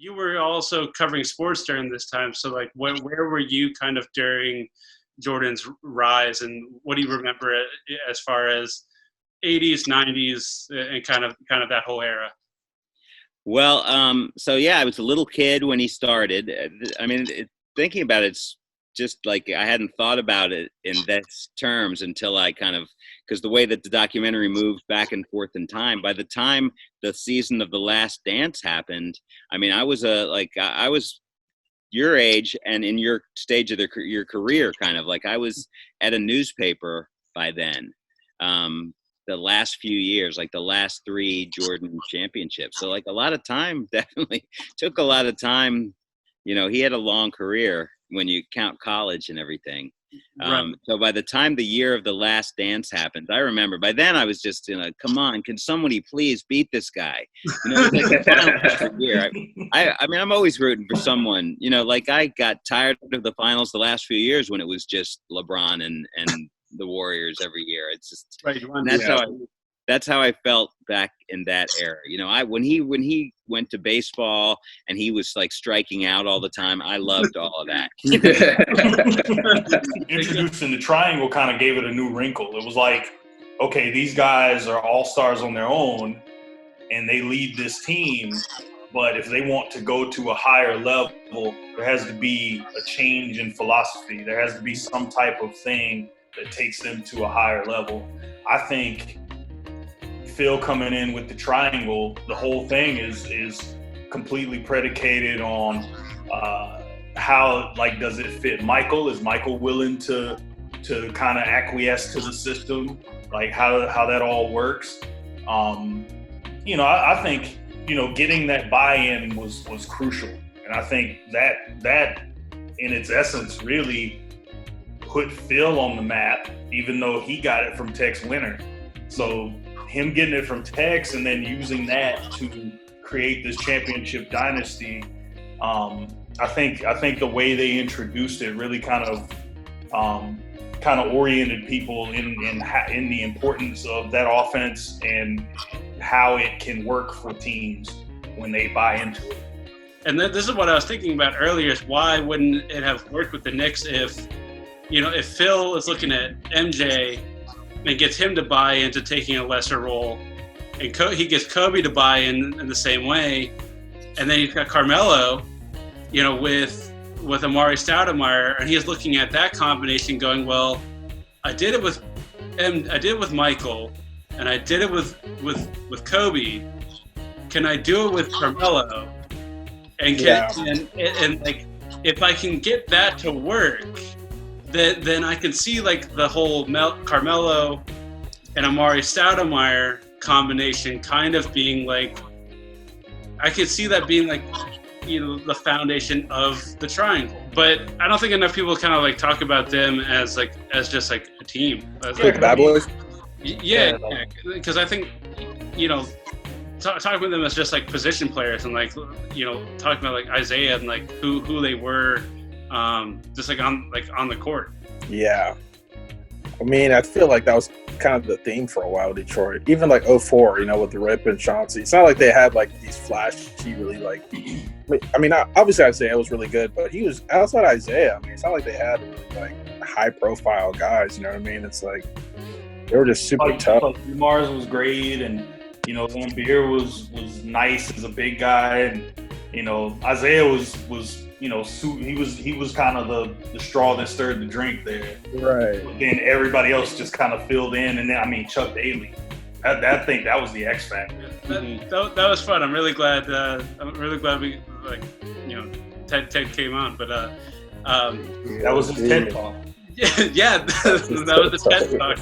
you were also covering sports during this time. So like, where were you kind of during Jordan's rise, and what do you remember as far as 80s, 90s, and kind of that whole era? Well, so yeah, I was a little kid when he started. I mean, thinking about it's just like I hadn't thought about it in those terms until I because the way that the documentary moved back and forth in time, by the time the season of The Last Dance happened, I mean, I was I was your age and in your stage of your career, kind of like I was at a newspaper by then. The last few years, like the last 3 Jordan championships. So like a lot of time, definitely took a lot of time. You know, he had a long career when you count college and everything. Right. So by the time the year of The Last Dance happened, I remember by then I was just come on, can somebody please beat this guy? You know, like the finals every year. I mean, I'm always rooting for someone, you know, like I got tired of the finals the last few years when it was just LeBron and the Warriors every year. It's just right. That's how I felt back in that era. You know, when he went to baseball and he was like striking out all the time, I loved all of that. Introducing the triangle kind of gave it a new wrinkle. It was like, okay, these guys are all stars on their own and they lead this team, but if they want to go to a higher level, there has to be a change in philosophy. There has to be some type of thing that takes them to a higher level. I think Phil coming in with the triangle, the whole thing is completely predicated on how, like, does it fit Michael? Is Michael willing to kind of acquiesce to the system? Like how that all works? You know, I think, you know, getting that buy-in was crucial. And I think that in its essence really put Phil on the map, even though he got it from Tex Winter. So him getting it from Tex and then using that to create this championship dynasty, I think the way they introduced it really kind of oriented people in the importance of that offense and how it can work for teams when they buy into it. And this is what I was thinking about earlier, is why wouldn't it have worked with the Knicks if Phil is looking at MJ and gets him to buy into taking a lesser role, and he gets Kobe to buy in the same way, and then you've got Carmelo, you know, with Amari Stoudemire, and he's looking at that combination going, well, I did it with Michael, and I did it with Kobe. Can I do it with Carmelo? And like, if I can get that to work, then I can see like the whole Carmelo and Amari Stoudemire combination kind of being like, I could see that being like, you know, the foundation of the triangle. But I don't think enough people kind of like talk about them as just like a team. As like Bad Boys? Yeah, because I think, you know, talking about them as just like position players and like, you know, talking about like Isaiah and like who they were, just like on the court. Yeah. I mean, I feel like that was kind of the theme for a while, Detroit. Even like 04, you know, with the Rip and Chauncey. It's not like they had like these flashy, really like. I mean, obviously Isaiah was really good, but he was outside Isaiah. I mean, it's not like they had really like high-profile guys. You know what I mean? It's like they were just super tough. Mars was great, and you know, Lambeer was nice as a big guy, and you know, Isaiah was. You know, he was kind of the straw that stirred the drink there. Right. But then everybody else just kind of filled in, and then I mean Chuck Daly. I think that was the X factor. That was fun. I'm really glad. We like, you know, Ted came on, but that was his TED talk. Yeah, that was the TED talk.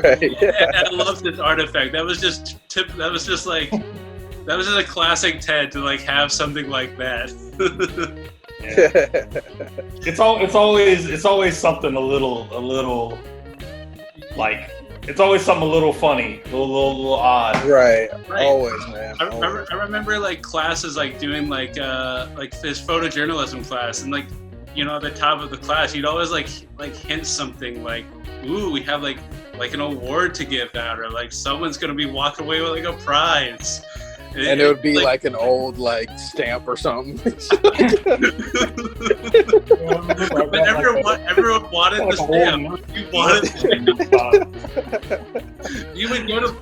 Right. Yeah. And I love this artifact. That was just a classic Ted to like have something like that. Yeah. It's always something a little like, it's always something a little funny, a little odd. Right. Always, man. I remember like classes like doing like this photojournalism class, and like, you know, at the top of the class you'd always like hint something like, ooh, we have like an award to give out, or like someone's gonna be walking away with like a prize. And it would be like an old like stamp or something. But everyone wanted the stamp. You wanted you would go to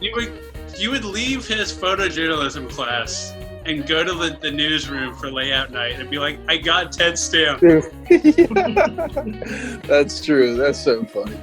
you would leave his photojournalism class and go to the newsroom for layout night and be like, I got Ted's stamp. That's true. That's so funny.